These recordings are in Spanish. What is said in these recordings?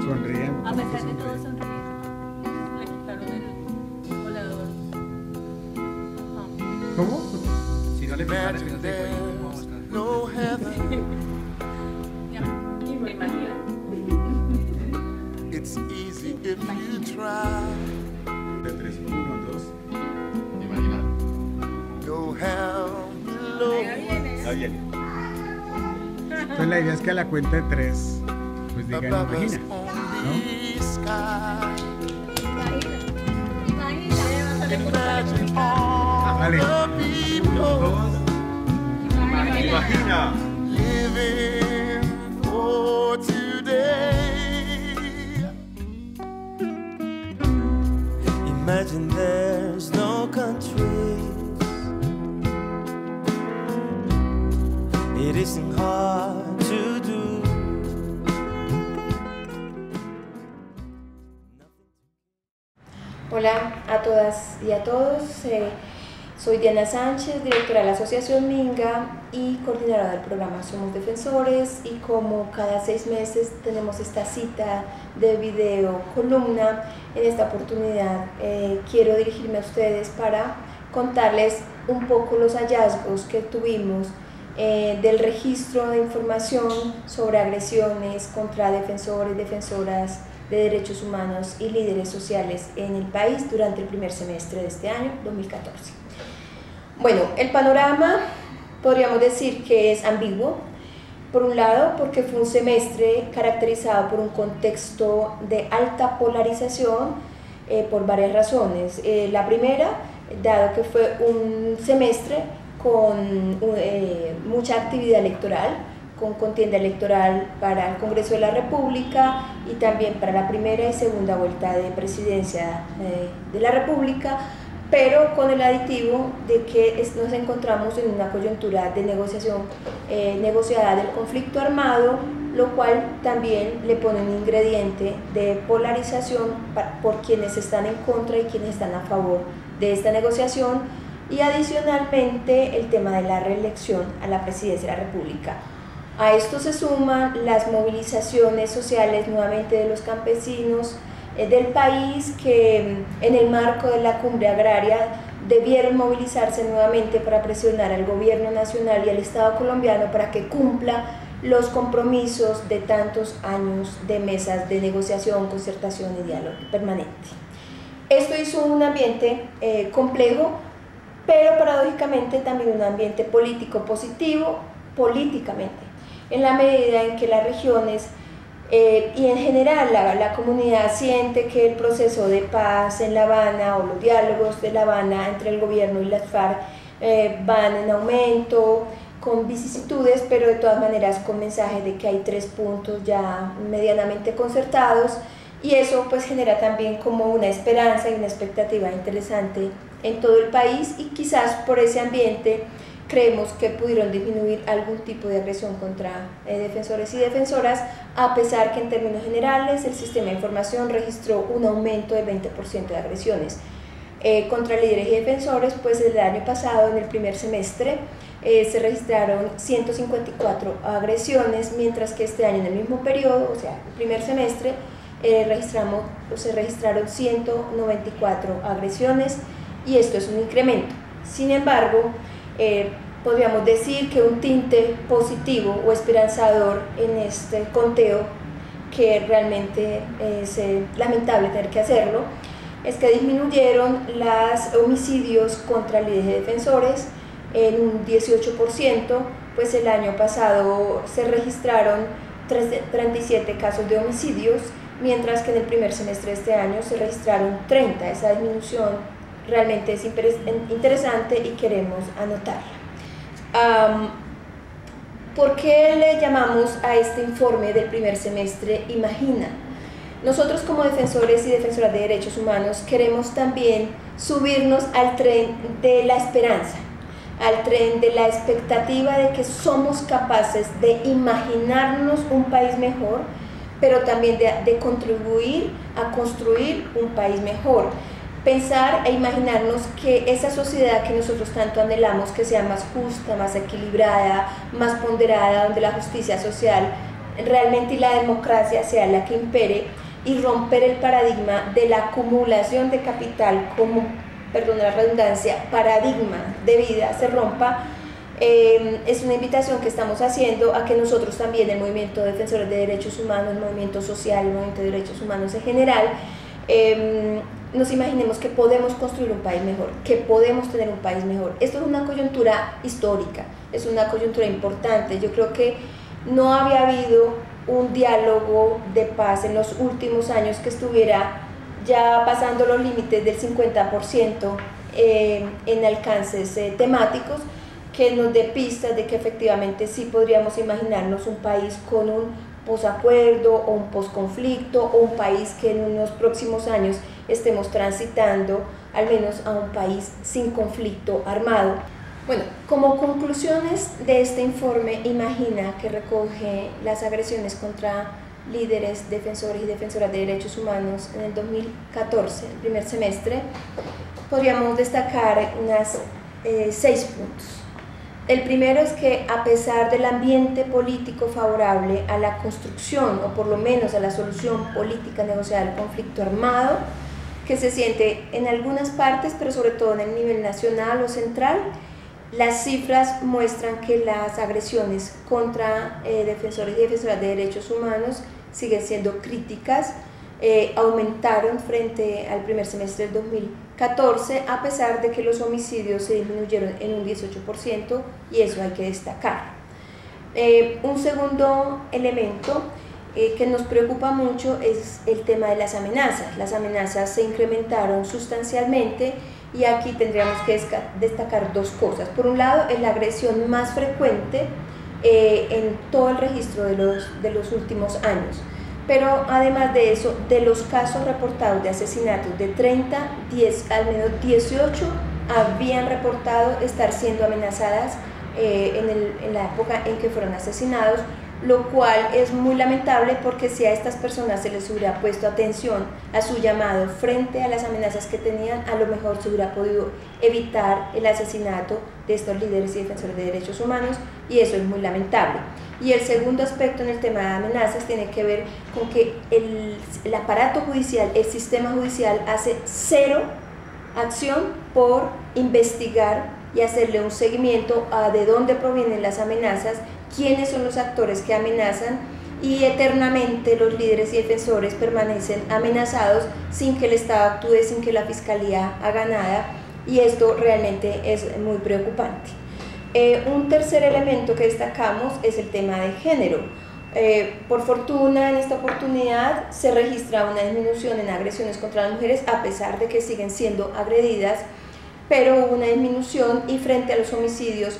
Sonríe. A pesar de todo, sonríe. Le quitaron el volador. ¿Cómo? Si no le picares, que no te digo ahí, ¿cómo vamos a estar? Ya, me imagino. It's easy if you try. De 3, 1, 2. Imagina. Go down below. Está bien. Entonces la idea es que a la cuenta de 3, pues digan Above us imagina, on ¿no? the sky. Imagina. Imagine all Vale. the people Imagina. living for today. Imagine there's no countries. It isn't hard to do. Hola a todas y a todos, soy Diana Sánchez, directora de la Asociación Minga y coordinadora del programa Somos Defensores, y como cada 6 meses tenemos esta cita de video columna, en esta oportunidad quiero dirigirme a ustedes para contarles un poco los hallazgos que tuvimos del registro de información sobre agresiones contra defensores, defensoras de derechos humanos y líderes sociales en el país durante el primer semestre de este año 2014. Bueno, el panorama podríamos decir que es ambiguo. Por un lado, porque fue un semestre caracterizado por un contexto de alta polarización por varias razones. La primera, dado que fue un semestre con mucha actividad electoral, con contienda electoral para el Congreso de la República y también para la primera y segunda vuelta de presidencia de la República, pero con el aditivo de que nos encontramos en una coyuntura de negociación negociada del conflicto armado, lo cual también le pone un ingrediente de polarización por quienes están en contra y quienes están a favor de esta negociación, y adicionalmente el tema de la reelección a la presidencia de la República. A esto se suman las movilizaciones sociales nuevamente de los campesinos del país, que en el marco de la cumbre agraria debieron movilizarse nuevamente para presionar al gobierno nacional y al Estado colombiano para que cumpla los compromisos de tantos años de mesas de negociación, concertación y diálogo permanente. Esto hizo un ambiente complejo, pero paradójicamente también un ambiente político positivo, políticamente, en la medida en que las regiones y en general la comunidad siente que el proceso de paz en La Habana o los diálogos de La Habana entre el gobierno y las FARC van en aumento, con vicisitudes, pero de todas maneras con mensaje de que hay 3 puntos ya medianamente concertados, y eso pues genera también como una esperanza y una expectativa interesante en todo el país, y quizás por ese ambiente creemos que pudieron disminuir algún tipo de agresión contra defensores y defensoras, a pesar que en términos generales el sistema de información registró un aumento del 20% de agresiones contra líderes y defensores. Pues el año pasado, en el primer semestre, se registraron 154 agresiones, mientras que este año en el mismo periodo, o sea, el primer semestre, se registraron 194 agresiones, y esto es un incremento. Sin embargo, podríamos decir que un tinte positivo o esperanzador en este conteo, que realmente es lamentable tener que hacerlo, es que disminuyeron los homicidios contra líderes y defensores en un 18%, pues el año pasado se registraron 37 casos de homicidios, mientras que en el primer semestre de este año se registraron 30. Esa disminución realmente es interesante y queremos anotarla. ¿Por qué le llamamos a este informe del primer semestre Imagina? Nosotros, como defensores y defensoras de derechos humanos, queremos también subirnos al tren de la esperanza, al tren de la expectativa de que somos capaces de imaginarnos un país mejor, pero también de contribuir a construir un país mejor. Pensar e imaginarnos que esa sociedad que nosotros tanto anhelamos, que sea más justa, más equilibrada, más ponderada, donde la justicia social realmente y la democracia sea la que impere, y romper el paradigma de la acumulación de capital como, perdón la redundancia, paradigma de vida se rompa. Es una invitación que estamos haciendo a que nosotros también, el movimiento de defensores de derechos humanos, el movimiento social, el movimiento de derechos humanos en general, nos imaginemos que podemos construir un país mejor, que podemos tener un país mejor. Esto es una coyuntura histórica, es una coyuntura importante. Yo creo que no había habido un diálogo de paz en los últimos años que estuviera ya pasando los límites del 50% en alcances temáticos, que nos dé pistas de que efectivamente sí podríamos imaginarnos un país con un posacuerdo o un posconflicto, o un país que en unos próximos años estemos transitando al menos a un país sin conflicto armado. Bueno, como conclusiones de este informe, Imagina, que recoge las agresiones contra líderes, defensores y defensoras de derechos humanos en el 2014, el primer semestre, podríamos destacar unas 6 puntos. El primero es que, a pesar del ambiente político favorable a la construcción, o por lo menos a la solución política negociada del conflicto armado, que se siente en algunas partes, pero sobre todo en el nivel nacional o central, las cifras muestran que las agresiones contra defensores y defensoras de derechos humanos siguen siendo críticas, aumentaron frente al primer semestre del 2014, a pesar de que los homicidios se disminuyeron en un 18%, y eso hay que destacar. Un segundo elemento que nos preocupa mucho es el tema de las amenazas. Las amenazas se incrementaron sustancialmente, y aquí tendríamos que destacar 2 cosas. Por un lado, es la agresión más frecuente en todo el registro de los últimos años. Pero además de eso, de los casos reportados de asesinatos de 30, al menos 18 habían reportado estar siendo amenazadas en la época en que fueron asesinados, lo cual es muy lamentable, porque si a estas personas se les hubiera puesto atención a su llamado frente a las amenazas que tenían, a lo mejor se hubiera podido evitar el asesinato de estos líderes y defensores de derechos humanos, y eso es muy lamentable. Y el segundo aspecto en el tema de amenazas tiene que ver con que el aparato judicial, el sistema judicial, hace 0 acción por investigar y hacerle un seguimiento a de dónde provienen las amenazas, quiénes son los actores que amenazan, y eternamente los líderes y defensores permanecen amenazados sin que el Estado actúe, sin que la Fiscalía haga nada, y esto realmente es muy preocupante. Un tercer elemento que destacamos es el tema de género. Por fortuna, en esta oportunidad se registra una disminución en agresiones contra las mujeres, a pesar de que siguen siendo agredidas, pero hubo una disminución, y frente a los homicidios,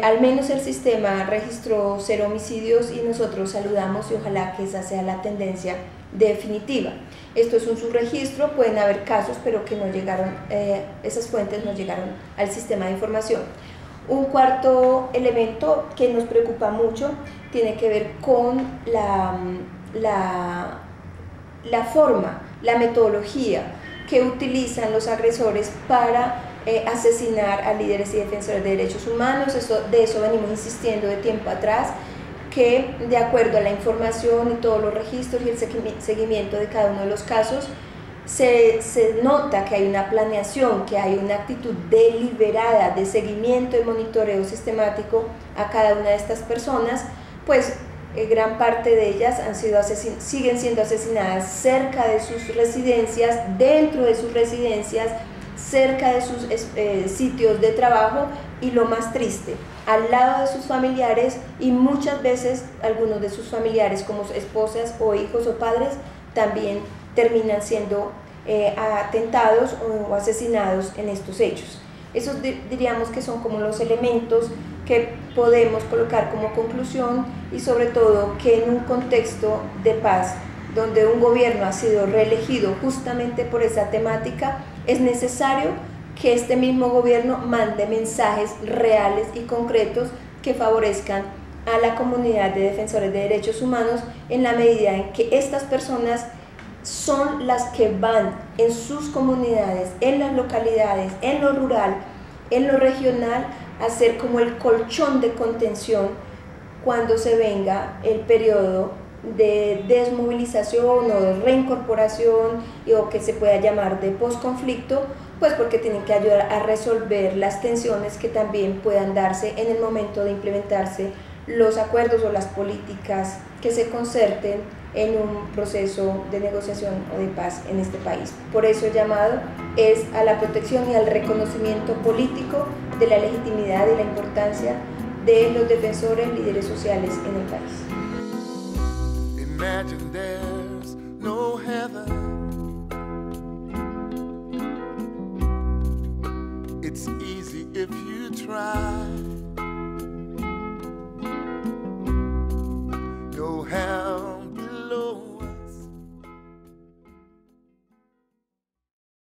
al menos el sistema registró 0 homicidios, y nosotros saludamos, y ojalá que esa sea la tendencia definitiva. Esto es un subregistro, pueden haber casos, pero que no llegaron, esas fuentes no llegaron al sistema de información. Un cuarto elemento que nos preocupa mucho tiene que ver con la forma, la metodología que utilizan los agresores para asesinar a líderes y defensores de derechos humanos. De eso venimos insistiendo de tiempo atrás, que de acuerdo a la información y todos los registros y el seguimiento de cada uno de los casos, se nota que hay una planeación, que hay una actitud deliberada de seguimiento y monitoreo sistemático a cada una de estas personas, pues gran parte de ellas siguen siendo asesinadas cerca de sus residencias, dentro de sus residencias, cerca de sus sitios de trabajo, y lo más triste, al lado de sus familiares, y muchas veces algunos de sus familiares, como esposas o hijos o padres, también terminan siendo atentados o asesinados en estos hechos. Esos diríamos que son como los elementos que podemos colocar como conclusión, y sobre todo que en un contexto de paz, donde un gobierno ha sido reelegido justamente por esa temática, es necesario que este mismo gobierno mande mensajes reales y concretos que favorezcan a la comunidad de defensores de derechos humanos, en la medida en que estas personas son las que van en sus comunidades, en las localidades, en lo rural, en lo regional, a ser como el colchón de contención cuando se venga el periodo de desmovilización o de reincorporación o que se pueda llamar de posconflicto, pues porque tienen que ayudar a resolver las tensiones que también puedan darse en el momento de implementarse los acuerdos o las políticas que se concerten en un proceso de negociación o de paz en este país. Por eso el llamado es a la protección y al reconocimiento político de la legitimidad y la importancia de los defensores, líderes sociales en el país. Imagine there's no heaven. It's easy if you try.